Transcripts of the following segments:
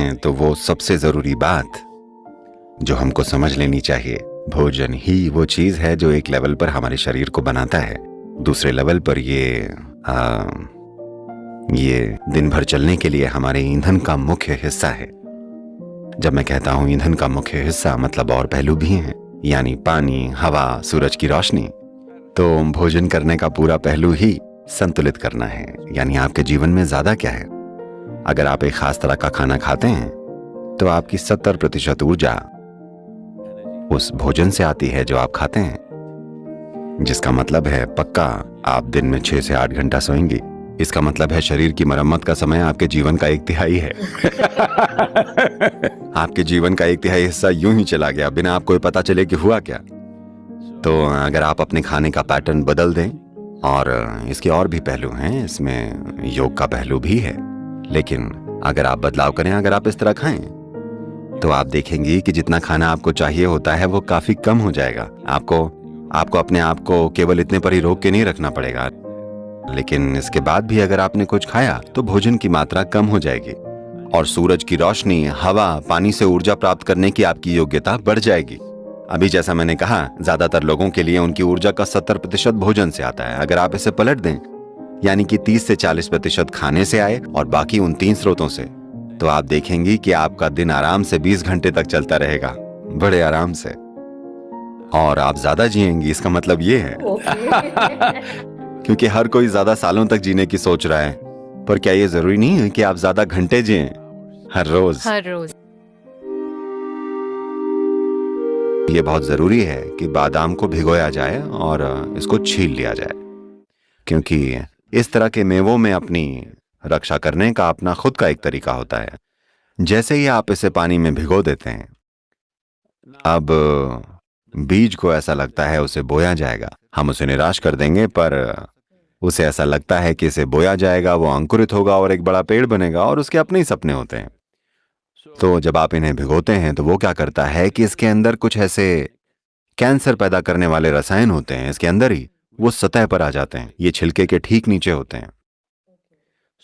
हैं तो वो सबसे ज़रूरी बात जो हमको समझ लेनी चाहिए, भोजन ही वो चीज़ है जो एक लेवल पर हमारे शरीर को बनाता है, दूसरे लेवल पर ये दिन भर चलने के लिए हमारे ईंधन का मुख्य हिस्सा है। जब मैं कहता हूँ ईंधन का मुख्य हिस्सा, मतलब और पहलू भी हैं, यानी पानी, हवा, सूरज की रोशनी। तो भोजन करने का पूरा पहलू ही संतुलित करना है, यानी आपके जीवन में ज्यादा क्या है। अगर आप एक खास तरह का खाना खाते हैं तो आपकी 70% ऊर्जा उस भोजन से आती है जो आप खाते हैं, जिसका मतलब है पक्का आप दिन में 6 से 8 घंटा सोएंगे। इसका मतलब है शरीर की मरम्मत का समय आपके जीवन का 1/3 है। आपके जीवन का 1/3 हिस्सा यूं ही चला गया बिना आपको पता चले कि हुआ क्या। तो अगर आप अपने खाने का पैटर्न बदल दें, और इसके और भी पहलू हैं, इसमें योग का पहलू भी है, लेकिन अगर आप बदलाव करें, अगर आप इस तरह खाएं, तो आप देखेंगे कि जितना खाना आपको चाहिए होता है वो काफी कम हो जाएगा। आपको अपने आप को केवल इतने पर ही रोक के नहीं रखना पड़ेगा, लेकिन इसके बाद भी अगर आपने कुछ खाया तो भोजन की मात्रा कम हो जाएगी और सूरज की रोशनी, हवा, पानी से ऊर्जा प्राप्त करने की आपकी योग्यता बढ़ जाएगी। अभी जैसा मैंने कहा, ज्यादातर लोगों के लिए उनकी ऊर्जा का 70% भोजन से आता है। अगर आप इसे पलट दें, यानी कि 30 से 40% खाने से आए और बाकी उन 3 स्रोतों से, तो आप देखेंगी कि आपका दिन आराम से 20 घंटे तक चलता रहेगा, बड़े आराम से, और आप ज्यादा जिएंगी। इसका मतलब ये है क्योंकि हर कोई ज्यादा सालों तक जीने की सोच रहा है, पर क्या ये जरूरी नहीं है कि आप ज्यादा घंटे जिएं हर रोज? ये बहुत जरूरी है कि बादाम को भिगोया जाए और इसको छील लिया जाए, क्योंकि इस तरह के मेवों में अपनी रक्षा करने का अपना खुद का एक तरीका होता है। जैसे ही आप इसे पानी में भिगो देते हैं, अब बीज को ऐसा लगता है उसे बोया जाएगा। हम उसे निराश कर देंगे, पर उसे ऐसा लगता है कि इसे बोया जाएगा, वो अंकुरित होगा और एक बड़ा पेड़ बनेगा, और उसके अपने ही सपने होते हैं। तो जब आप इन्हें भिगोते हैं तो वो क्या करता है कि इसके अंदर कुछ ऐसे कैंसर पैदा करने वाले रसायन होते हैं, इसके अंदर ही वो सतह पर आ जाते हैं। ये छिलके के ठीक नीचे होते हैं,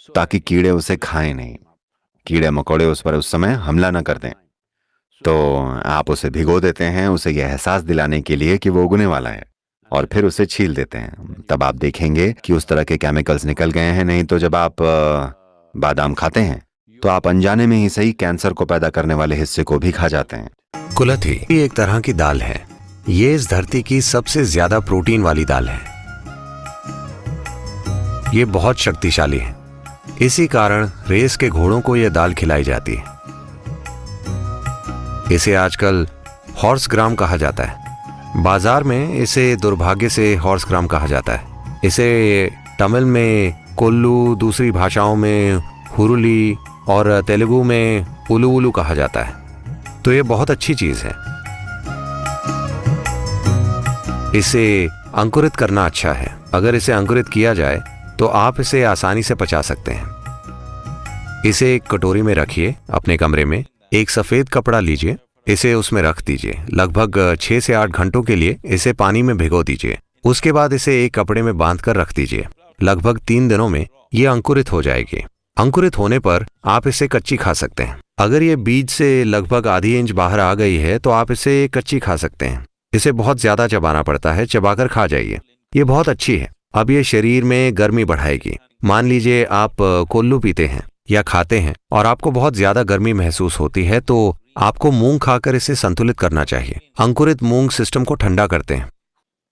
ताकि कीड़े उसे खाएं नहीं, कीड़े मकोड़े उस पर उस समय हमला न कर दें। तो आप उसे भिगो देते हैं, उसे यह एहसास दिलाने के लिए कि वो उगने वाला है, और फिर उसे छील देते हैं। तब आप देखेंगे कि उस तरह के केमिकल्स निकल गए हैं। नहीं तो जब आप बादाम खाते हैं तो आप अनजाने में ही सही कैंसर को पैदा करने वाले हिस्से को भी खा जाते हैं। कुलथी एक तरह की दाल है। ये इस धरती की सबसे ज्यादा प्रोटीन वाली दाल है। ये बहुत शक्तिशाली है, इसी कारण रेस के घोड़ों को यह दाल खिलाई जाती है। इसे आजकल हॉर्स ग्राम कहा जाता है। बाजार में इसे दुर्भाग्य से हॉर्स ग्राम कहा जाता है। इसे तमिल में कोल्लू, दूसरी भाषाओं में हुरुली और तेलुगु में उलू उलू कहा जाता है। तो ये बहुत अच्छी चीज है। इसे अंकुरित करना अच्छा है। अगर इसे अंकुरित किया जाए तो आप इसे आसानी से पचा सकते हैं। इसे एक कटोरी में रखिए अपने कमरे में। एक सफेद कपड़ा लीजिए, इसे उसमें रख दीजिए। लगभग 6 से 8 घंटों के लिए इसे पानी में भिगो दीजिए। उसके बाद इसे एक कपड़े में बांधकर रख दीजिए। लगभग 3 दिनों में ये अंकुरित हो जाएगी। अंकुरित होने पर आप इसे कच्ची खा सकते हैं। अगर ये बीज से लगभग आधी इंच बाहर आ गई है तो आप इसे कच्ची खा सकते हैं। इसे बहुत ज्यादा चबाना पड़ता है, चबाकर खा जाइए। ये बहुत अच्छी है। अब ये शरीर में गर्मी बढ़ाएगी। मान लीजिए आप कोल्लू पीते हैं या खाते हैं और आपको बहुत ज्यादा गर्मी महसूस होती है, तो आपको मूंग खाकर इसे संतुलित करना चाहिए। अंकुरित मूंग सिस्टम को ठंडा करते हैं,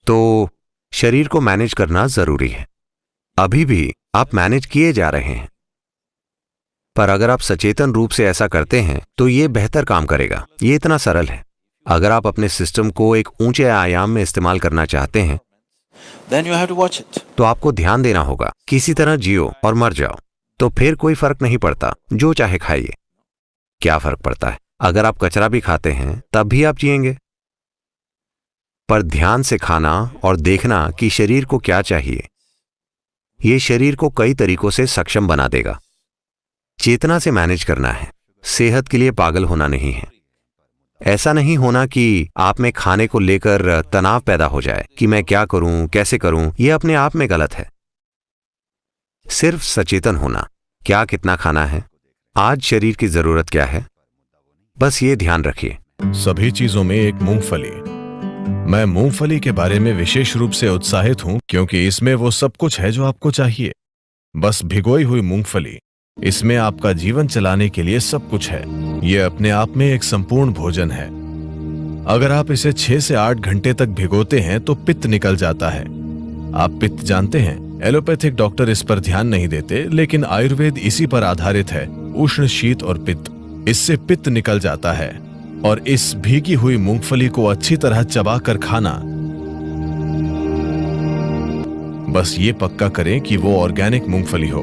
तो शरीर को मैनेज करना जरूरी है। अभी भी आप मैनेज किए जा रहे हैं, पर अगर आप सचेतन रूप से ऐसा करते हैं तो ये बेहतर काम करेगा। ये इतना सरल है। अगर आप अपने सिस्टम को एक ऊंचे आयाम में इस्तेमाल करना चाहते हैं तो आपको ध्यान देना होगा। किसी तरह जियो और मर जाओ, तो फिर कोई फर्क नहीं पड़ता, जो चाहे खाइए। क्या फर्क पड़ता है? अगर आप कचरा भी खाते हैं तब भी आप जिएंगे। पर ध्यान से खाना और देखना कि शरीर को क्या चाहिए, ये शरीर को कई तरीकों से सक्षम बना देगा। चेतना से मैनेज करना है, सेहत के लिए पागल होना नहीं है। ऐसा नहीं होना कि आप में खाने को लेकर तनाव पैदा हो जाए कि मैं क्या करूं, कैसे करूं। यह अपने आप में गलत है। सिर्फ सचेतन होना, क्या कितना खाना है, आज शरीर की जरूरत क्या है, बस ये ध्यान रखिए। सभी चीजों में एक मूंगफली। मैं मूंगफली के बारे में विशेष रूप से उत्साहित हूं क्योंकि इसमें वो सब कुछ है जो आपको चाहिए। बस भिगोई हुई मूंगफली, इसमें आपका जीवन चलाने के लिए सब कुछ है। यह अपने आप में एक संपूर्ण भोजन है। अगर आप इसे 6 से 8 घंटे तक भिगोते हैं तो पित्त निकल जाता है। आप पित्त जानते हैं, एलोपैथिक डॉक्टर इस पर ध्यान नहीं देते, लेकिन आयुर्वेद इसी पर आधारित है। उष्ण, शीत और पित्त, इससे पित्त निकल जाता है। और इस भीगी हुई मूंगफली को अच्छी तरह चबाकर खाना। बस ये पक्का करें कि वो ऑर्गेनिक मूंगफली हो।